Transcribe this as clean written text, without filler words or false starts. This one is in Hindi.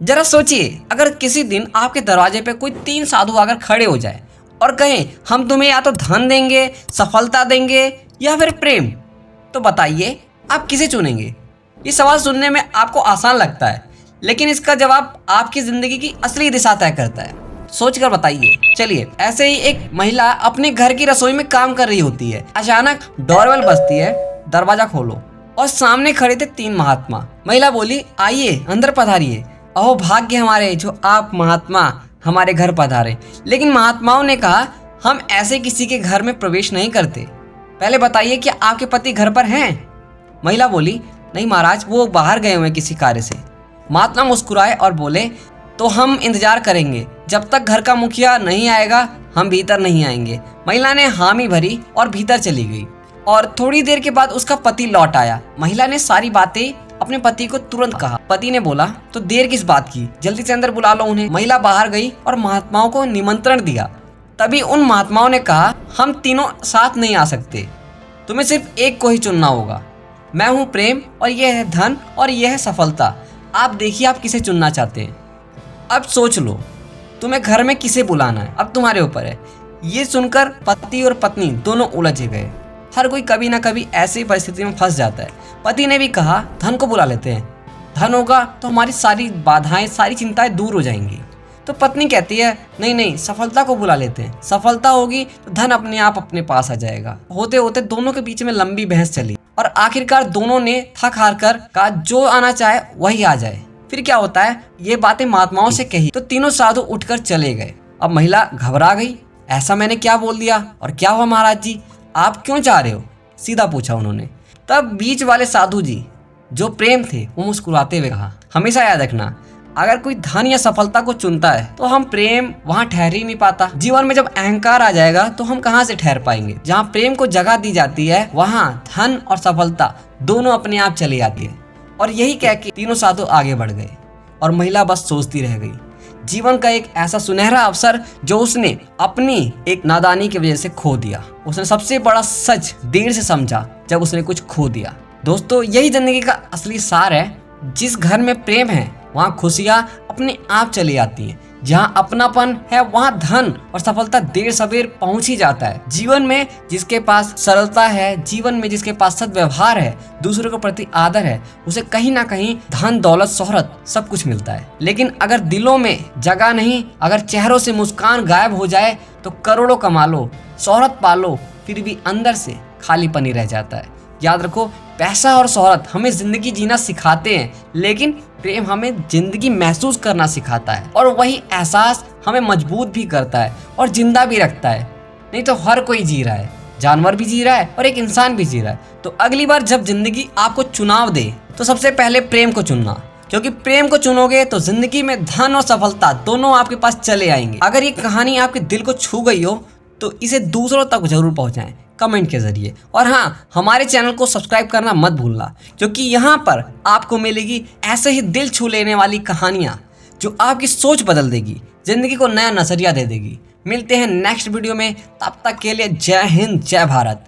जरा सोचिए, अगर किसी दिन आपके दरवाजे पे कोई 3 साधु आकर खड़े हो जाए और कहें हम तुम्हें या तो धन देंगे, सफलता देंगे या फिर प्रेम, तो बताइए आप किसे चुनेंगे? ये सवाल सुनने में आपको आसान लगता है, लेकिन इसका जवाब आपकी ज़िंदगी की असली दिशा तय करता है। सोचकर बताइए। चलिए, ऐसे ही एक महिला अपने घर की रसोई में काम कर रही होती है। अचानक डोरबेल बजती है, दरवाजा खोलो और सामने खड़े थे 3 महात्मा। महिला बोली, आइए अंदर पधारिए। अहो भाग्य हमारे जो आप महात्मा हमारे घर पधारे। लेकिन महात्माओं ने कहा, हम ऐसे किसी के घर में प्रवेश नहीं करते। पहले बताइए कि आपके पति घर पर हैं? महिला बोली, नहीं महाराज, वो बाहर गए हुए किसी कार्य से। महात्मा मुस्कुराए और बोले, तो हम इंतजार करेंगे, जब तक घर का मुखिया नहीं आएगा हम भीतर नहीं आएंगे। महिला ने हामी भरी और भीतर चली गई और थोड़ी देर के बाद उसका पति लौट आया। महिला ने सारी बातें अपने पति को तुरंत कहा। पति ने बोला, तो देर किस बात की, जल्दी से अंदर बुला लो उन्हें। महिला बाहर गई और महात्माओं को निमंत्रण दिया। तभी उन महात्माओं ने कहा, हम तीनों साथ नहीं आ सकते, तुम्हें सिर्फ एक को ही चुनना होगा। मैं हूँ प्रेम और यह है धन और यह है सफलता। आप देखिए आप किसे चुनना चाहते हैं। अब सोच लो, तुम्हें घर में किसे बुलाना है, अब तुम्हारे ऊपर है। ये सुनकर पति और पत्नी दोनों उलझ गए। हर कोई कभी ना कभी ऐसी परिस्थिति में फंस जाता है। पति ने भी कहा, धन को बुला लेते हैं, धन होगा तो हमारी सारी बाधाएं, सारी चिंताएं दूर हो जाएंगी। तो पत्नी कहती है, नहीं नहीं, सफलता को बुला लेते हैं, सफलता होगी तो धन अपने आप अपने पास आ जाएगा। होते होते दोनों के बीच में लंबी बहस चली और आखिरकार दोनों ने थक हार कर कहा, जो आना चाहे वही आ जाए। फिर क्या होता है, ये बातें महात्माओं से कही तो तीनों साधु उठकर चले गए। अब महिला घबरा गई, ऐसा मैंने क्या बोल दिया और क्या हुआ महाराज जी, आप क्यों चाह रहे हो, सीधा पूछा उन्होंने। तब बीच वाले साधु जी जो प्रेम थे वो मुस्कुराते हुए कहा, हमेशा याद रखना, अगर कोई धन या सफलता को चुनता है तो हम प्रेम वहाँ ठहर ही नहीं पाता। जीवन में जब अहंकार आ जाएगा तो हम कहाँ से ठहर पाएंगे। जहाँ प्रेम को जगह दी जाती है वहाँ धन और सफलता दोनों अपने आप चली आती है। और यही कह के तीनों साधु आगे बढ़ गए और महिला बस सोचती रह गई। जीवन का एक ऐसा सुनहरा अवसर जो उसने अपनी एक नादानी की वजह से खो दिया। उसने सबसे बड़ा सच देर से समझा जब उसने कुछ खो दिया। दोस्तों, यही जिंदगी का असली सार है। जिस घर में प्रेम है वहाँ खुशियाँ अपने आप चली आती हैं। जहाँ अपनापन है वहाँ धन और सफलता देर सवेर पहुँच ही जाता है। जीवन में जिसके पास सरलता है, जीवन में जिसके पास सद्व्यवहार है, दूसरों के प्रति आदर है, उसे कहीं ना कहीं धन, दौलत, शोहरत सब कुछ मिलता है। लेकिन अगर दिलों में जगह नहीं, अगर चेहरों से मुस्कान गायब हो जाए तो करोड़ों कमा लो, शोहरत पालो, फिर भी अंदर से खालीपन ही रह जाता है। याद रखो, पैसा और शोहरत हमें जिंदगी जीना सिखाते हैं, लेकिन प्रेम हमें जिंदगी महसूस करना सिखाता है। और वही एहसास हमें मजबूत भी करता है और जिंदा भी रखता है। नहीं तो हर कोई जी रहा है, जानवर भी जी रहा है और एक इंसान भी जी रहा है। तो अगली बार जब जिंदगी आपको चुनाव दे तो सबसे पहले प्रेम को चुनना, क्योंकि प्रेम को चुनोगे तो जिंदगी में धन और सफलता दोनों आपके पास चले आएंगे। अगर ये कहानी आपके दिल को छू गई हो तो इसे दूसरों तक जरूर पहुंचाएं कमेंट के जरिए। और हाँ, हमारे चैनल को सब्सक्राइब करना मत भूलना, क्योंकि यहाँ पर आपको मिलेगी ऐसे ही दिल छू लेने वाली कहानियाँ जो आपकी सोच बदल देगी, जिंदगी को नया नजरिया दे देगी। मिलते हैं नेक्स्ट वीडियो में, तब तक के लिए जय हिंद, जय भारत।